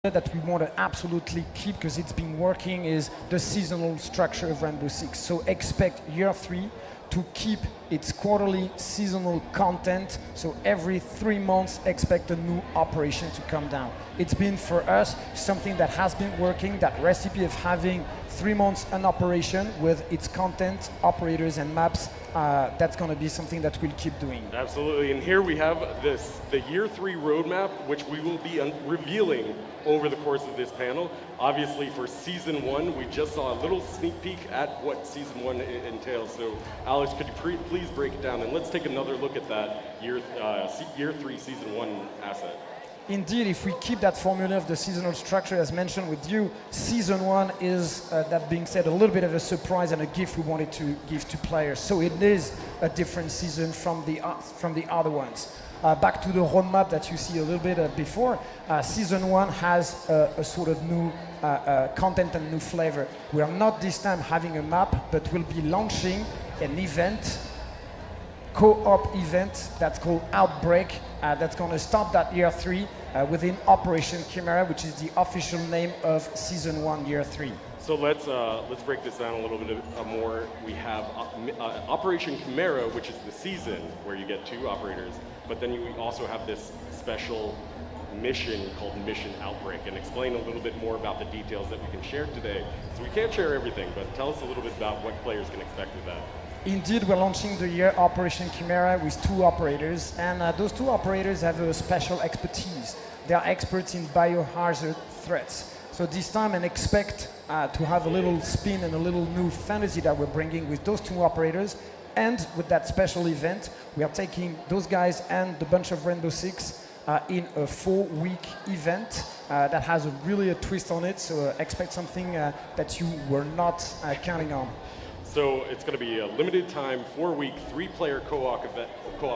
that we want to absolutely keep because it's been working is the seasonal structure of Rainbow Six. So expect year 3 to keep its quarterly seasonal content. So every 3 months, expect a new operation to come down. It's been for us something that has been working, that recipe of having 3 months an operation with its content, operators and maps, that's going to be something that we'll keep doing. Absolutely, and here we have the year 3 roadmap, which we will be revealing over the course of this panel. Obviously for season 1, we just saw a little sneak peek at what season 1 entails. So Alex, could you please break it down and let's take another look at that year 3 season 1 asset. Indeed, if we keep that formula of the seasonal structure as mentioned with you, season 1 is, that being said, a little bit of a surprise and a gift we wanted to give to players. So it is a different season from the other ones. Back to the roadmap that you see a little bit before, season 1 has a sort of new content and new flavor. We are not this time having a map, but we'll be launching an event, co-op event that's called Outbreak, that's going to start that year 3 within Operation Chimera, which is the official name of season 1, year 3. So let's break this down a little bit more. We have Operation Chimera, which is the season where you get 2 operators, but then you also have this special mission called Mission Outbreak, and explain a little bit more about the details that we can share today. So we can't share everything, but tell us a little bit about what players can expect with that. Indeed, we're launching the year Operation Chimera with 2 operators, and those 2 operators have a special expertise. They are experts in biohazard threats. So this time, and expect to have a little spin and a little new fantasy that we're bringing with those 2 operators. And with that special event, we are taking those guys and the bunch of Rainbow Six in a 4-week event that has really a twist on it. So expect something that you were not counting on. So it's going to be a limited time, 4-week, 3-player co-op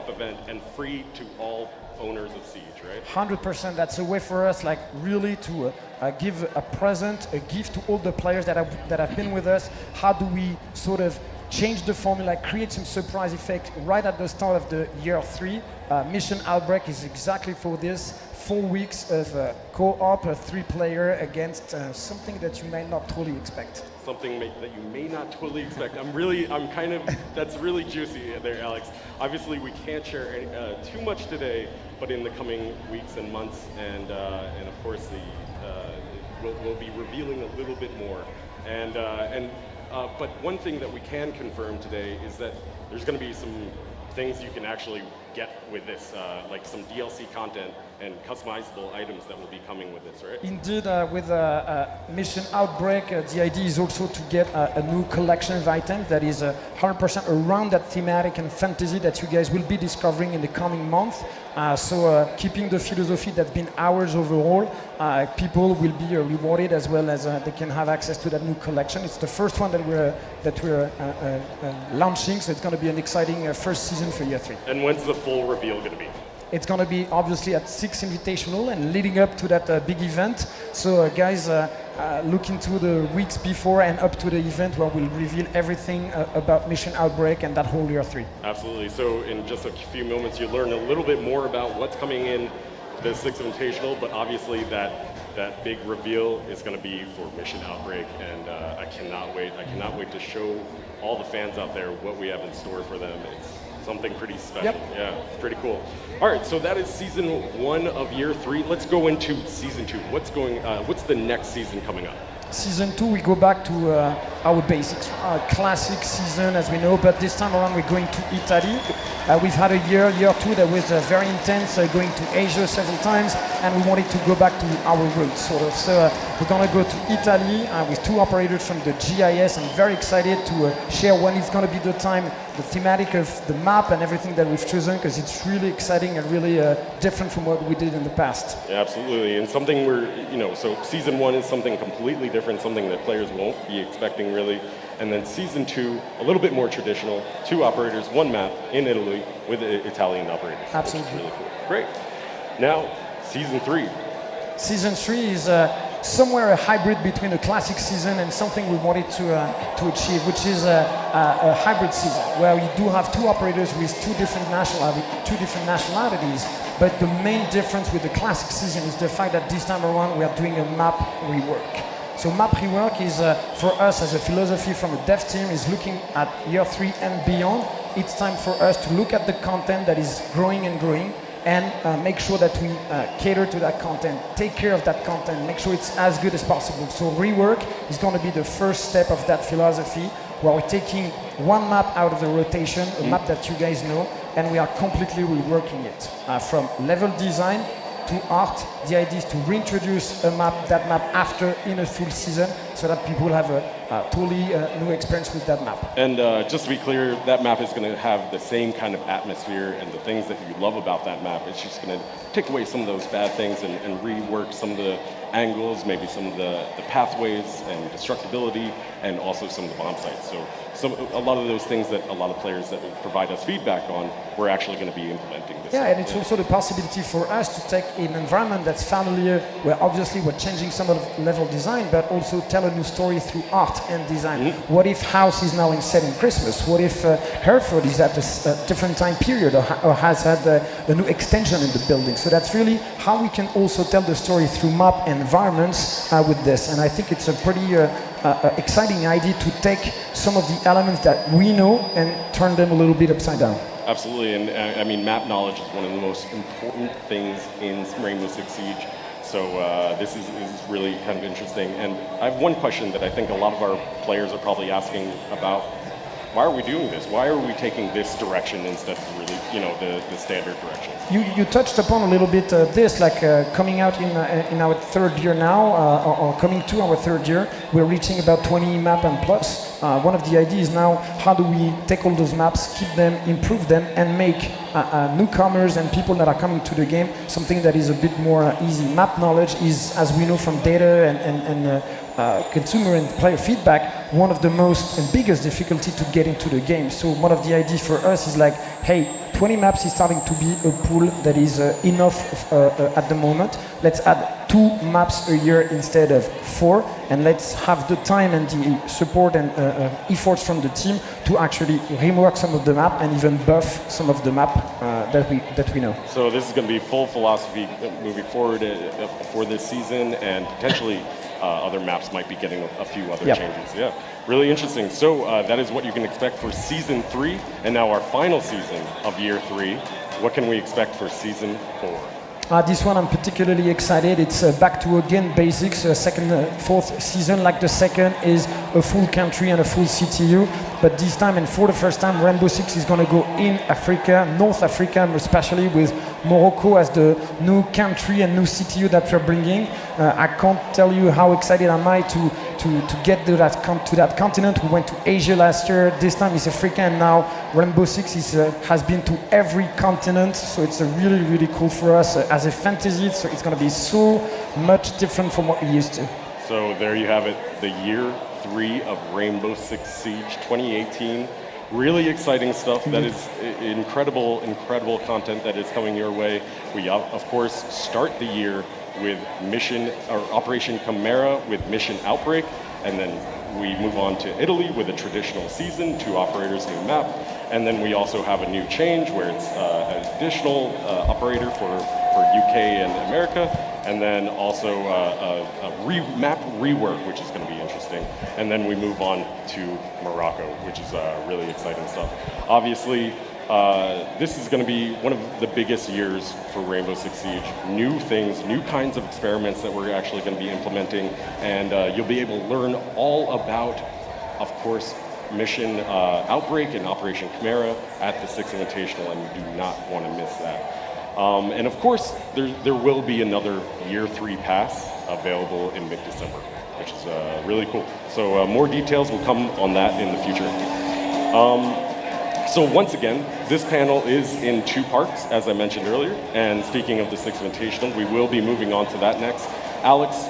event, and free to all owners of Siege, right? 100%. That's a way for us, like, really to give a present, a gift to all the players that have been with us. How do we sort of change the formula, create some surprise effect right at the start of the year 3? Mission Outbreak is exactly for this. 4 weeks of co-op, a 3-player against something that you may not totally expect. Something that you may not totally expect. That's really juicy there, Alex. Obviously, we can't share too much today, but in the coming weeks and months, and of course, we'll be revealing a little bit more. But one thing that we can confirm today is that there's going to be some things you can actually get with this, like some DLC content and customizable items that will be coming with this, right? Indeed, with Mission Outbreak, the idea is also to get a new collection of items that is 100% around that thematic and fantasy that you guys will be discovering in the coming month. So keeping the philosophy that's been ours overall, people will be rewarded as well as they can have access to that new collection. It's the first one that we're launching, so it's going to be an exciting first season for year 3. And when's the full reveal going to be? It's going to be obviously at 6 Invitational and leading up to that big event. So guys, look into the weeks before and up to the event where we'll reveal everything about Mission Outbreak and that whole year 3. Absolutely. So in just a few moments, you'll learn a little bit more about what's coming in the 6th Invitational, but obviously that big reveal is going to be for Mission Outbreak, and I cannot wait. I cannot wait to show all the fans out there what we have in store for them. It's something pretty special. Yep. Yeah, it's pretty cool. All right, so that is season 1 of year 3. Let's go into season 2. What's the next season coming up? Season 2, we go back to our basics, our classic season as we know, but this time around we're going to Italy. We've had a year 2 that was very intense, going to Asia several times, and we wanted to go back to our roots, sort of. So we're going to go to Italy with 2 operators from the GIS. I'm very excited to share when it's going to be the time, the thematic of the map and everything that we've chosen, because it's really exciting and really different from what we did in the past. Yeah, absolutely, and something so season 1 is something completely different, something that players won't be expecting really. And then season 2, a little bit more traditional, 2 operators, 1 map in Italy with Italian operators. Absolutely. Which is really cool. Great. Now, season 3. Season 3 is somewhere a hybrid between a classic season and something we wanted to achieve, which is a hybrid season where you do have two operators with two different nationalities. But the main difference with the classic season is the fact that this time around we are doing a map rework. So map rework is, for us as a philosophy from a dev team, is looking at year 3 and beyond. It's time for us to look at the content that is growing and growing and make sure that we cater to that content, take care of that content, make sure it's as good as possible. So rework is going to be the first step of that philosophy, where we're taking one map out of the rotation, a map that you guys know, and we are completely reworking it. From level design to art, the idea is to reintroduce that map after in a full season, so that people have a totally new experience with that map. And just to be clear, that map is going to have the same kind of atmosphere and the things that you love about that map. It's just going to take away some of those bad things and rework some of the angles, maybe some of the pathways and destructibility, and also some of the bomb sites. So a lot of those things that a lot of players that will provide us feedback on, we're actually going to be implementing this. Yeah, and it's also the possibility for us to take an environment that's familiar, where obviously we're changing some of the level design, but also tell a new story through art and design. What if House is now set in Christmas? What if Hereford is at a different time period, or has had a new extension in the building? So that's really how we can also tell the story through map and environments with this. And I think it's a pretty exciting idea to take some of the elements that we know and turn them a little bit upside down. Absolutely, and I mean, map knowledge is one of the most important things in Rainbow Six Siege. So this is really kind of interesting. And I have one question that I think a lot of our players are probably asking about. Why are we doing this? Why are we taking this direction instead of really, the standard direction? You touched upon a little bit this, like coming out in our third year now, or coming to our third year, we're reaching about 20 map and plus. One of the ideas now, how do we take all those maps, keep them, improve them, and make newcomers and people that are coming to the game something that is a bit more easy. Map knowledge is, as we know from data and consumer and player feedback, one of the most and biggest difficulty to get into the game. So one of the ideas for us is like, hey, 20 maps is starting to be a pool that is enough at the moment. Let's add 2 maps a year instead of 4, and let's have the time and the support and efforts from the team to actually rework some of the map and even buff some of the map that we know. So this is going to be full philosophy moving forward for this season, and potentially other maps might be getting a few other changes. Yeah, really interesting. So that is what you can expect for Season 3, and now our final season of Year 3. What can we expect for Season 4? This one I'm particularly excited. It's back to again basics. Fourth season, like the second, is a full country and a full CTU. But this time, and for the first time, Rainbow Six is going to go in Africa, North Africa, especially with Morocco as the new country and new CTU that we're bringing. I can't tell you how excited am I to get to that continent. We went to Asia last year. This time it's Africa, and now Rainbow Six has been to every continent. So it's really, really cool for us as a fantasy. So it's going to be so much different from what we used to. So there you have it, the Year 3 of Rainbow Six Siege 2018. Really exciting stuff. That is incredible content that is coming your way. We, of course, start the year with Operation Chimera with Mission Outbreak, and then we move on to Italy with a traditional season, 2 operators, new map, and then we also have a new change where it's an additional operator for UK and America, and then also a map rework, which is going to be interesting. And then we move on to Morocco, which is really exciting stuff. Obviously, this is going to be one of the biggest years for Rainbow Six Siege. New things, new kinds of experiments that we're actually going to be implementing, and you'll be able to learn all about, of course, Mission Outbreak and Operation Chimera at the Six Invitational, and you do not want to miss that. And of course, there will be another Year 3 pass available in mid-December, which is really cool. So more details will come on that in the future. So once again, this panel is in 2 parts, as I mentioned earlier. And speaking of the Six Invitational, we will be moving on to that next. Alex,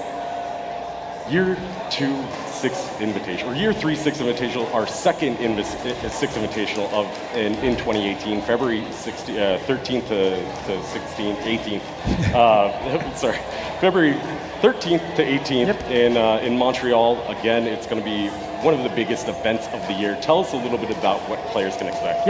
Year 2 Six Invitational, or Year 3 Six Invitational, our second Six Invitational in 2018, February 13th to 16th, 18th. Sorry, February 13th to 18th Yep. in Montreal. Again, it's going to be one of the biggest events of the year. Tell us a little bit about what players can expect. Yep.